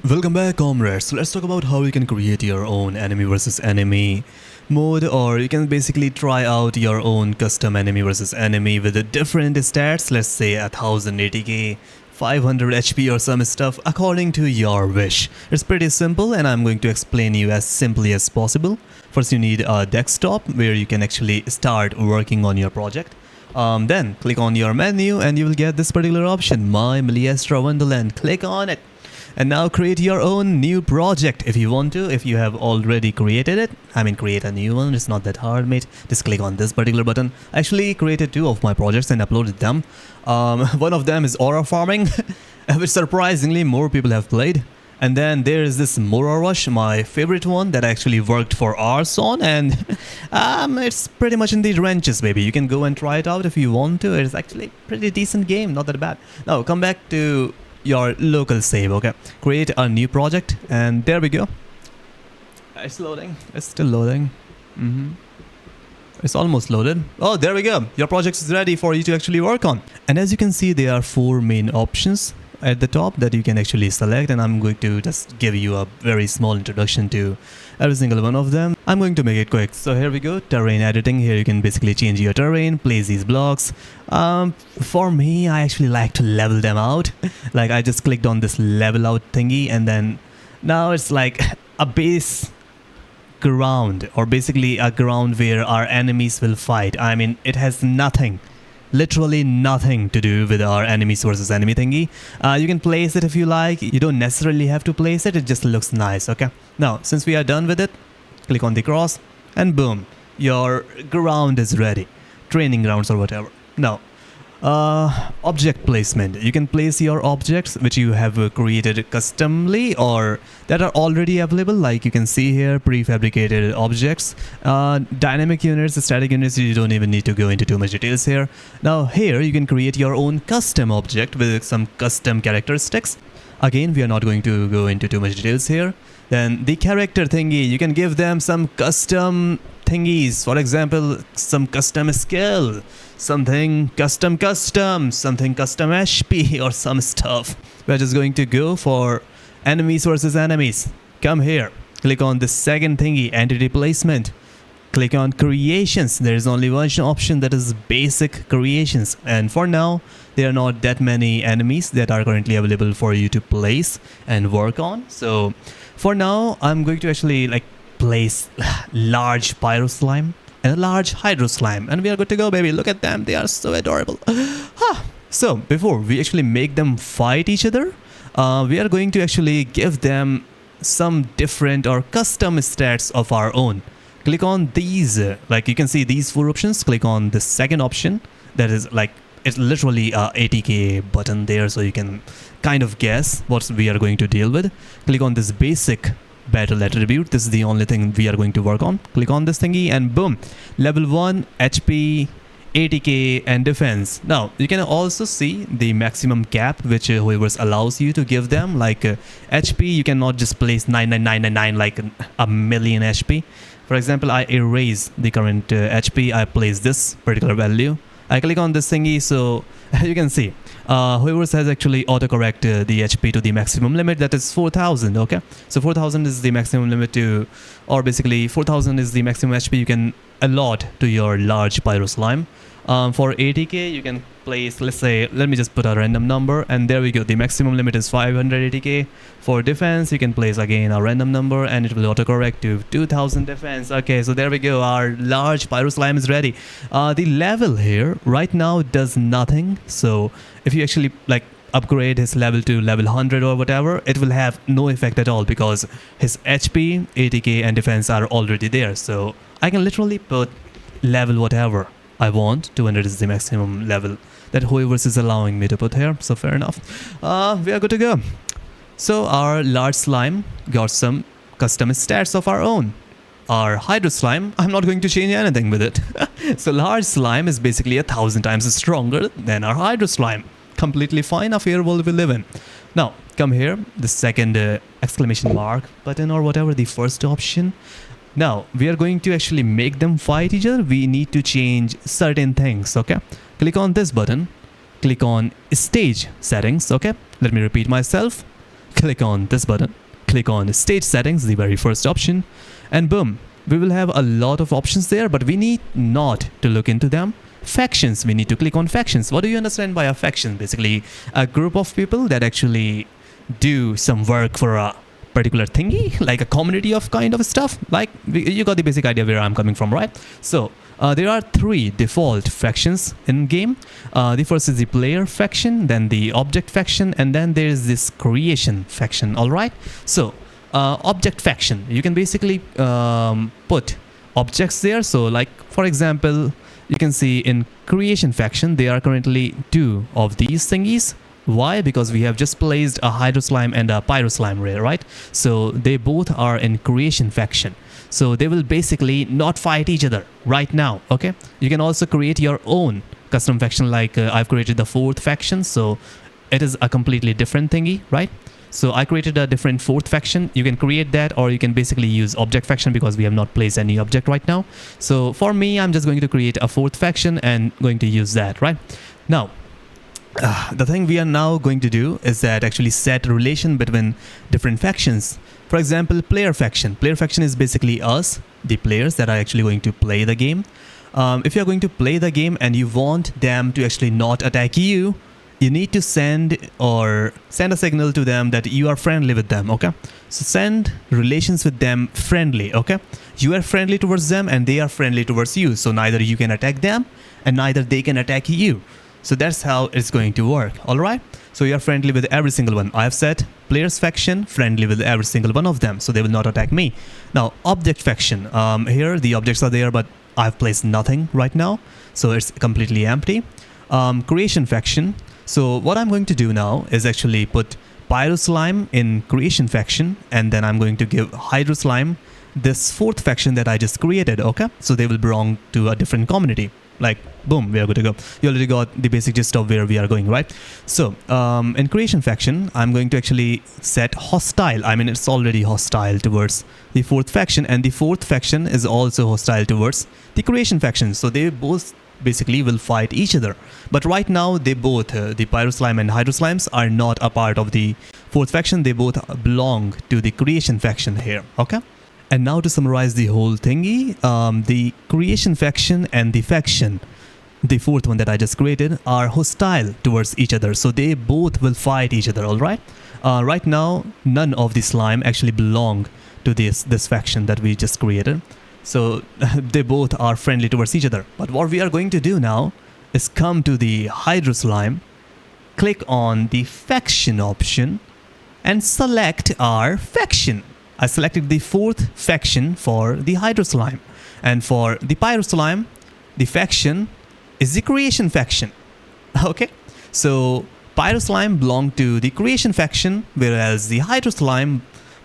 Welcome back, comrades. So let's talk about how you can create your own enemy versus enemy mode, or you can basically try out your own custom enemy versus enemy with the different stats. Let's say 1080k, 500 HP or some stuff according to your wish. It's pretty simple and I'm going to explain you as simply as possible. First you need a desktop where you can actually start working on your project. Then click on your menu and you will get this particular option, My Miliastra Wonderland. Click on it. And now create your own new project if you want to. If you have already created it, create a new one. It's not that hard, mate. Just click on this particular button. I actually created 2 of my projects and uploaded them. One of them is aura farming, which surprisingly more people have played. And then there is this Mora Rush, my favorite one that I actually worked for hours on, and it's pretty much in the trenches, baby. You can go and try it out if you want to. It's actually a pretty decent game, not that bad. Now come back to your local save. Okay, create a new project and there we go. It's loading. It's still loading. It's almost loaded. Oh, there we go. Your project is ready for you to actually work on. And as you can see, there are 4 main options at the top that you can actually select, and I'm going to just give you a very small introduction to every single one of them. I'm going to make it quick. So here we go, terrain editing. Here you can basically change your terrain, place these blocks. For me, I actually like to level them out. Like I just clicked on this level out thingy, and then now it's like a base ground, or basically a ground where our enemies will fight. It has nothing, literally nothing to do with our enemies versus enemy thingy. You can place it if you like. You don't necessarily have to place it. It just looks nice. Okay, now since we are done with it, click on the cross and boom, your ground is ready. Training grounds or whatever. Now object placement. You can place your objects which you have created customly or that are already available. Like you can see here, prefabricated objects, dynamic units, static units. You don't even need to go into too much details here. Now here you can create your own custom object with some custom characteristics. Again, we are not going to go into too much details here. Then the character thingy, you can give them some custom thingies. For example, some custom skill, something custom, something custom HP or some stuff. We're just going to go for enemies versus enemies. Come here, click on the second thingy, entity placement. Click on creations. There is only one option, that is basic creations, and for now there are not that many enemies that are currently available for you to place and work on. So for now I'm going to actually place large pyro slime and a large hydro slime, and we are good to go, baby. Look at them, they are so adorable. So before we actually make them fight each other, we are going to actually give them some different or custom stats of our own. Click on these, like you can see these 4 options. Click on the second option, that is it's literally a 80k button there, so you can kind of guess what we are going to deal with. Click on this basic battle attribute. This is the only thing we are going to work on. Click on this thingy and boom, level 1 HP, 80k and defense. Now you can also see the maximum cap which whoever allows you to give them. Like HP, you cannot just place 99999 like a million HP. For example, I erase the current HP, I place this particular value. I click on this thingy, so you can see whoever has actually autocorrect the HP to the maximum limit, that is 4000. Okay, so 4000 is the maximum limit to, or basically 4000 is the maximum HP you can allot to your large pyro slime. For 80k you can place, let's say, let me just put a random number, and there we go, the maximum limit is 580k. For defense you can place again a random number and it will autocorrect to 2000 defense. Okay, so there we go, our large pyro slime is ready. The level here right now does nothing, so if you actually upgrade his level to level 100 or whatever, it will have no effect at all because his HP, 80k and defense are already there. So I can literally put level whatever I want. 200 is the maximum level that whoever is allowing me to put here, so fair enough. We are good to go. So our large slime got some custom stats of our own. Our hydro slime, I'm not going to change anything with it. So large slime is basically 1000 times stronger than our hydro slime. Completely fine, a fair world we live in. Now come here, the second exclamation mark button or whatever, the first option. Now we are going to actually make them fight each other. We need to change certain things. Okay, click on this button, click on stage settings. Okay, let me repeat myself. click on this button, click on stage settings, the very first option, and boom, we will have a lot of options there, but we need not to look into them. Factions, we need to click on factions. What do you understand by a faction? Basically a group of people that actually do some work for a particular thingy, like a community of kind of stuff. Like you got the basic idea where I'm coming from, right? So there are 3 default factions in game. The first is the player faction, then the object faction, and then there is this creation faction. All right, so object faction, you can basically put objects there. So like for example, you can see in creation faction there are currently 2 of these thingies. Why? Because we have just placed a hydro slime and a pyro slime rare, right? So they both are in creation faction, so they will basically not fight each other right now. Okay, you can also create your own custom faction, like I've created the 4th faction, so it is a completely different thingy, right? So I created a different 4th faction. You can create that, or you can basically use object faction because we have not placed any object right now. So for me, I'm just going to create a 4th faction and going to use that, right? Now the thing we are now going to do is that actually set relation between different factions. For example, player faction. Player faction is basically us, the players that are actually going to play the game. If you're going to play the game and you want them to actually not attack you, you need to send a signal to them that you are friendly with them. Okay, so send relations with them friendly. Okay, you are friendly towards them and they are friendly towards you, so neither you can attack them and neither they can attack you. So that's how it's going to work. All right, so you are friendly with every single one. I have set players faction friendly with every single one of them, so they will not attack me. Now object faction, here the objects are there, but I've placed nothing right now, so it's completely empty. Creation faction, so what I'm going to do now is actually put pyro slime in creation faction, and then I'm going to give hydro slime this 4th faction that I just created. Okay, so they will belong to a different community. Like boom, we are good to go. You already got the basic gist of where we are going, right? So in creation faction, I'm going to actually set hostile. I mean, it's already hostile towards the 4th faction, and the 4th faction is also hostile towards the creation faction, so they both basically will fight each other. But right now they both the pyro slime and hydro slimes are not a part of the 4th faction. They both belong to the creation faction here. Okay, and now to summarize the whole thingy, the creation faction and the faction, the 4th one that I just created, are hostile towards each other, so they both will fight each other. All right, right now none of the slime actually belong to this faction that we just created, so they both are friendly towards each other. But what we are going to do now is come to the hydro slime, click on the faction option and select our faction. I selected the 4th faction for the hydro slime, and for the pyro slime, the faction is the creation faction. Okay, so pyro slime belongs to the creation faction, whereas the hydro slime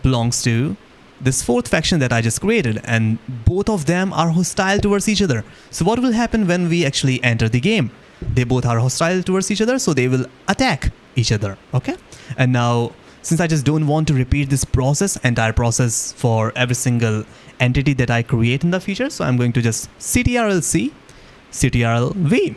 belongs to this 4th faction that I just created, and both of them are hostile towards each other. So what will happen when we actually enter the game? They both are hostile towards each other, so they will attack each other. Okay, and now since I just don't want to repeat this entire process for every single entity that I create in the future, so I'm going to just CTRL-C, CTRL-V.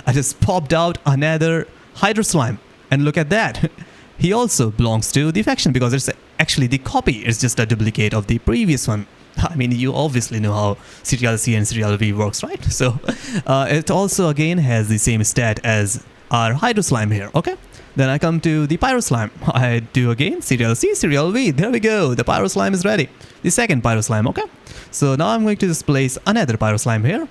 I just popped out another hydro slime, and look at that. He also belongs to the faction because it's actually the copy. It's just a duplicate of the previous one. I mean, you obviously know how CTRL-C and CTRL-V works, right? So it also again has the same stat as our hydro slime here. Okay, then I come to the pyro slime. I do again CTRL-C, CTRL-V. There we go. The pyro slime is ready. The 2nd pyro slime. Okay, so now I'm going to just place another pyro slime here.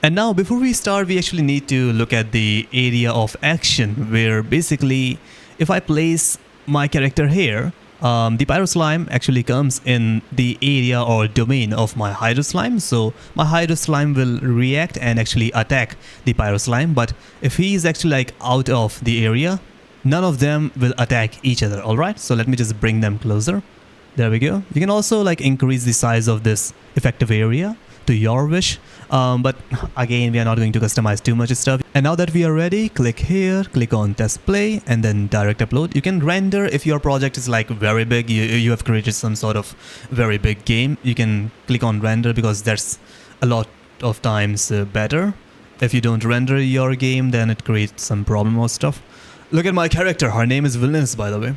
And now before we start, we actually need to look at the area of action, where basically if I place my character here, the pyro slime actually comes in the area or domain of my hydro slime. So my hydro slime will react and actually attack the pyro slime. But if he is actually like out of the area, none of them will attack each other. All right, so let me just bring them closer. There we go. You can also like increase the size of this effective area to your wish, but again we are not going to customize too much stuff. And now that we are ready, click here, click on test play, and then direct upload. You can render if your project is like very big, you have created some sort of very big game. You can click on render because that's a lot of times better. If you don't render your game, then it creates some problem or stuff. Look at my character, her name is Villainous, by the way.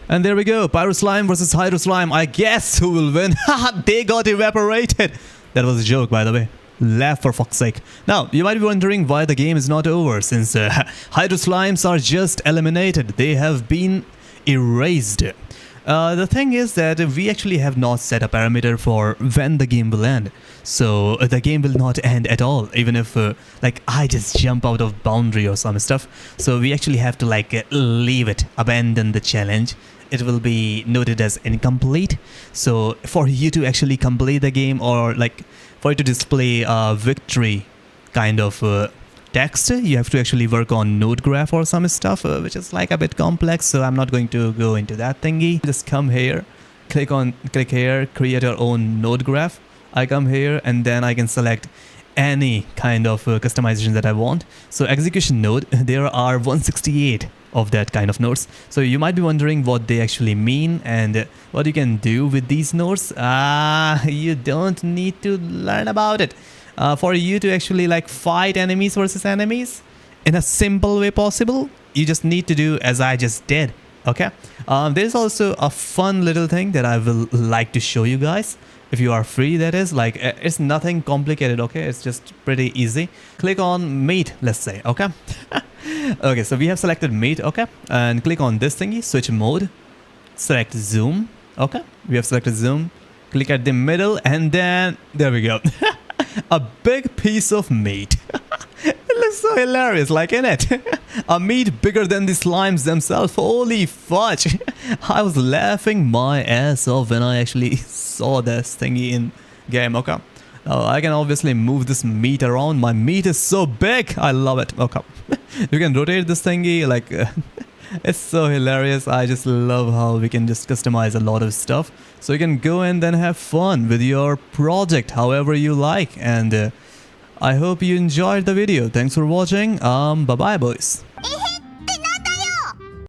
And there we go. Pyro Slime versus Hydro Slime. I guess who will win? Haha, they got evaporated. That was a joke, by the way. Laugh for fuck's sake. Now, you might be wondering why the game is not over, since Hydro Slimes are just eliminated. They have been erased. The thing is that we actually have not set a parameter for when the game will end. So the game will not end at all, even if like I just jump out of boundary or some stuff. So we actually have to like leave it, abandon the challenge. It will be noted as incomplete. So for you to actually complete the game, or like for it to display a victory kind of text, you have to actually work on node graph or some stuff, which is like a bit complex. So I'm not going to go into that thingy. Just come here, click here, create your own node graph. I come here and then I can select any kind of customization that I want. So execution node, there are 168 of that kind of nodes. So you might be wondering what they actually mean and what you can do with these nodes. You don't need to learn about it. For you to actually like fight enemies versus enemies in a simple way possible, you just need to do as I just did. Okay. There's also a fun little thing that I will like to show you guys. If you are free, that is, like, it's nothing complicated, okay? It's just pretty easy. Click on meat, let's say, okay? Okay, so we have selected meat, okay? And click on this thingy, switch mode, select zoom, okay? We have selected zoom, click at the middle, and then, there we go. A big piece of meat. It looks so hilarious, like, in it. A meat bigger than the slimes themselves. Holy fudge. I was laughing my ass off when I actually saw this thingy in game. Okay. Now I can obviously move this meat around. My meat is so big. I love it. Okay. You can rotate this thingy. Like, it's so hilarious. I just love how we can just customize a lot of stuff. So you can go and then have fun with your project however you like. And I hope you enjoyed the video. Thanks for watching. Bye-bye, boys.